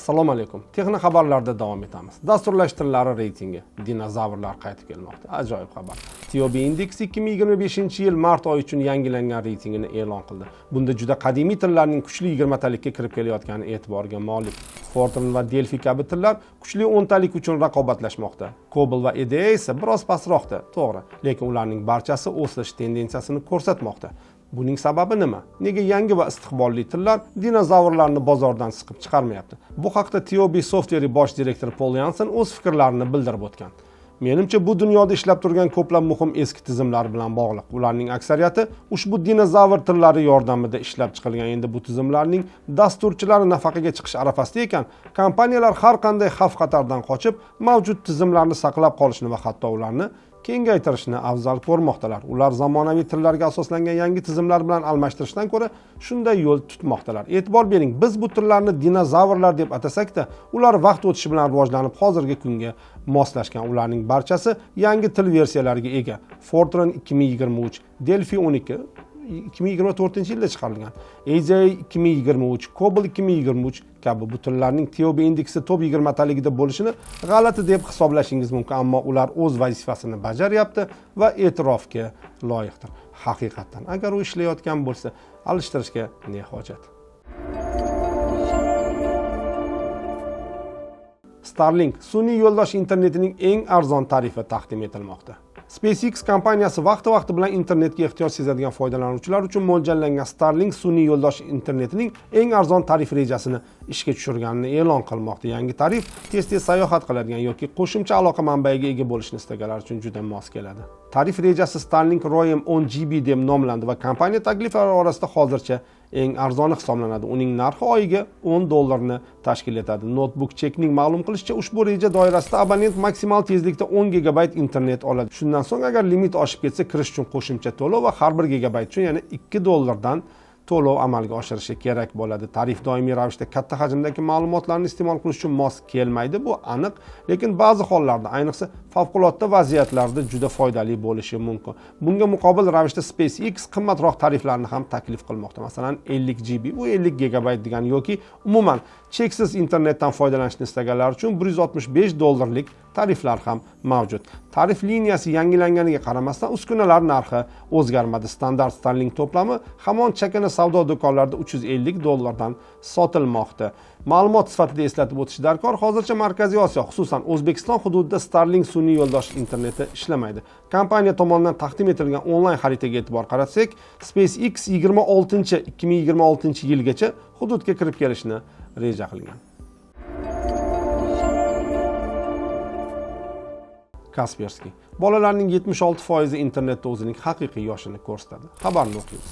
Assalomu alaykum. Texnik xabarlarda davom etamiz. Dasturlashtirilari reytingi. Dinozavrlar qaytib kelmoqda. Ajoyib xabar. TOB Index 2025-yil mart oyi uchun yangilangan reytingini e'lon qildi. Bunda juda qadimiy tillarning kuchli 20 talikka kirib kelayotgani e'tiborga molik. Fortran va Delphi kabi tillar kuchli 10 talik uchun raqobatlashmoqda. Cobol va EDA esa biroz pastroqda, to'g'ri, lekin ularning barchasi o'sish tendensiyasini ko'rsatmoqda. Buning sababi nima? Nega yangi va istiqbolli tillar dinozavrlarni bozordan siqib chiqarmayapti? Bu haqda TOB Software bosh direktori Paul Jansen o'z fikrlarini bildirib o'tgan. Menimcha bu dunyoda ishlab turgan ko'plab muhim eski tizimlar bilan bog'liq. Ularning aksariyati ushbu dinozavr tillari yordamida ishlab chiqilgan. Endi bu tizimlarning dasturchilari nafaqaga chiqish arafasida ekan, kompaniyalar har qanday xavf-xatardan qochib, mavjud tizimlarni saqlab qolishni va hatto ularni kengaytirishni afzal ko'rmoqdalar. Ular zamonaviy tillarga asoslangan yangi tizimlar bilan almashtirishdan ko'ra shunday yo'l tutmoqdalar. E'tibor bering, biz bu tillarni dinozavrlar deb atasak-da, ular vaqt o'tishi bilan rivojlanib, hozirgi kunga moslashgan. Ularning barchasi yangi til versiyalariga ega. Fortran 2023, Delphi 12 2024-yilda chiqarilgan. EDA 2023, Cobol 2023 kabi bu tillarning TOB indeksi top 20 taligida bo'lishini g'alati deb hisoblashingiz mumkin, ammo ular o'z vazifasini bajaryapti va e'tirofga loyiqdir. Haqiqatan, agar u ishlayotgan bo'lsa, alishtirishga ne hojat? Starlink sun'iy yo'ldosh internetining eng arzon tarifi taqdim etilmoqda. SpaceX kompaniyasi vaqti bilan internetga ehtiyoj sezadigan foydalanuvchilar uchun mo'ljallangan Starlink sun'iy yo'ldosh internetining eng arzon tarif rejasini ishga tushirganini e'lon qilmoqda. Yangi tarif tez-tez sayohat qiladigan yoki qo'shimcha aloqa manbaiga ega bo'lishni istaganlar uchun juda mos keladi. Tarif rejasi Starlink Roam 10 GB deb nomlandi va kompaniya takliflari orasida hozircha eng arzoni hisoblanadi. Uning narxi oyiga $10 tashkil etadi. Notebook Check'ning ma'lum qilishicha, ushbu reja doirasida abonent maksimal tezlikda 10 GB internet oladi. Shundan so'ng agar limit oshib ketsa, kirish uchun qo'shimcha to'lov va har 1 GB uchun yana $2 to'lov amalga oshirishi kerak bo'ladi. Tarif doimiy ravishda katta hajmdagi ma'lumotlarni iste'mol qilish uchun mos kelmaydi, bu aniq, lekin ba'zi hollarda, ayniqsa favqulodda vaziyatlarda juda foydali bo'lishi mumkin. Bunga muqobil ravishda SpaceX qimmatroq tariflarni ham taklif qilmoqda. Masalan, 50 GB, bu 50 GB degani yoki umuman cheksiz internetdan foydalanishni istaganlar uchun $165 tariflar ham mavjud. Tarif liniyasi yangilanganiga qaramasdan uskunalar narxi o'zgarmadi. Standart Starlink to'plami hamon chakana savdo do'konlarida $350 sotilmoqda. Ma'lumot sifatida eslatib o'tish darkor, hozircha Markaziy Osiyo, xususan O'zbekiston hududida Starlink sun'iy yo'ldosh interneti ishlamaydi. Kompaniya tomonidan taqdim etilgan onlayn xaritaga e'tibor qaratsak, SpaceX 2026-yilgacha hududga kirib kelishni reja qilgan. Kaspersky. Bolalarning 76% internetda o'zining haqiqiy yoshini ko'rsatadi. Xabarni o'qiymiz.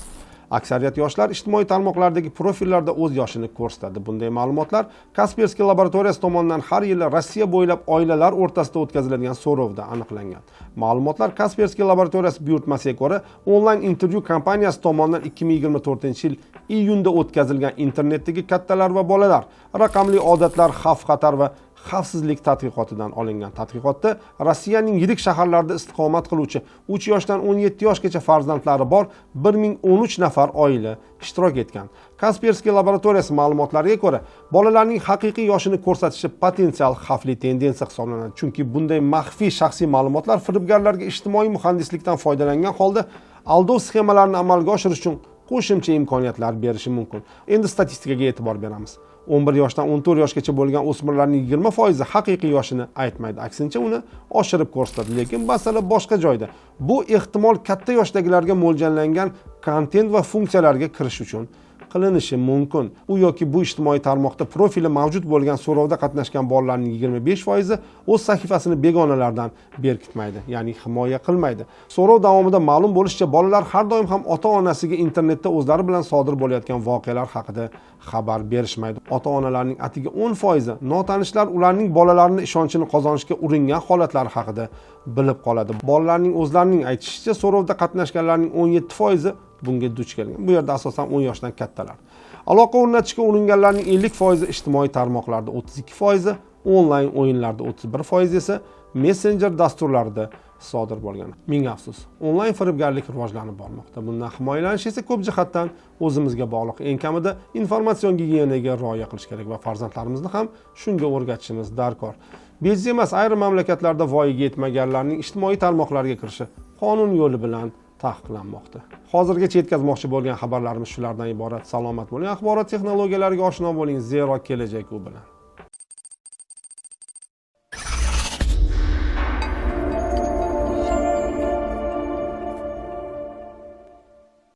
Aksariyat yoshlar ijtimoiy tarmoqlardagi profillarda o'z yoshini ko'rsatadi. Bunday ma'lumotlar Kaspersky laboratoriyasi tomonidan har yili Rossiya bo'ylab oilalar o'rtasida o'tkaziladigan so'rovda aniqlangan. Ma'lumotlar Kaspersky laboratoriyasi buyurtmasiga ko'ra, onlayn intervyu kompaniyasi tomonidan 2024-yil iyunda o'tkazilgan internetdagi kattalar va bolalar raqamli odatlar, xavf-xatar va xavfsizlik tadqiqotidan olingan. Tadqiqotda Rossiyaning yirik shaharlarida istiqomat qiluvchi 3 yoshdan 17 yoshgacha farzandlari bor 1013 nafar oila ishtirok etgan. Kaspersky laboratoriyasi ma'lumotlariga ko'ra, bolalarning haqiqiy yoshini ko'rsatishi potensial xavfli tendensiya hisoblanadi. Chunki bunday maxfiy shaxsiy ma'lumotlar firibgarlarga ijtimoiy muhandislikdan foydalangan holda aldov sxemalarini amalga oshirish uchun qo'shimcha imkoniyatlar berishi mumkin. Endi statistikaga e'tibor beramiz. 11 yoshdan 14 yoshgacha bo'lgan o'smirlarning 20% haqiqiy yoshini aytmaydi. Aksincha uni oshirib ko'rsatadi, lekin masala boshqa joyda. Bu ehtimol katta yoshdagilarga mo'ljallangan kontent va funksiyalarga kirish uchun qilinishi mumkin. U yoki bu ijtimoiy tarmoqda profili mavjud bo'lgan so'rovda qatnashgan bolalarning 25% o'z sahifasini begonalardan berkitmaydi, ya'ni himoya qilmaydi. So'rov davomida ma'lum bo'lishicha, bolalar har doim ham ota-onasiga internetda o'zlari bilan sodir bo'layotgan voqealar haqida xabar berishmaydi. Ota-onalarning atigi 10% notanishlar ularning bolalarini ishonchini qozonishga uringan holatlari haqida bilib qoladi. Bolalarning o'zlarining aytishicha, so'rovda qatnashganlarning 17% bunga duch kelgan. Bu yerda asosan 10 yoshdan kattalar. Aloqa o'rnatishga uringanlarning 50% ijtimoiy tarmoqlarda, 32%, onlayn o'yinlarda 31% esa messenjer dasturlarida sodir bo'lgan. Ming afsus, onlayn firibgarlik rivojlanib bormoqda. Bundan himoyalanish esa ko'p jihatdan o'zimizga bog'liq. Eng kamida informatsion gigiyenaga rioya qilish kerak va farzandlarimizni ham shunga o'rgatishimiz darkor. Bejiz emas, ayrim mamlakatlarda voyaga yetmaganlarning ijtimoiy tarmoqlarga kirishi qonun yo'li bilan taqiqlanmoqda. Hozirgacha yetkazmoqchi bo'lgan xabarlarimiz shulardan iborat. Salomat bo'ling, axborot texnologiyalariga oshno bo'ling, zero kelajak u bilan.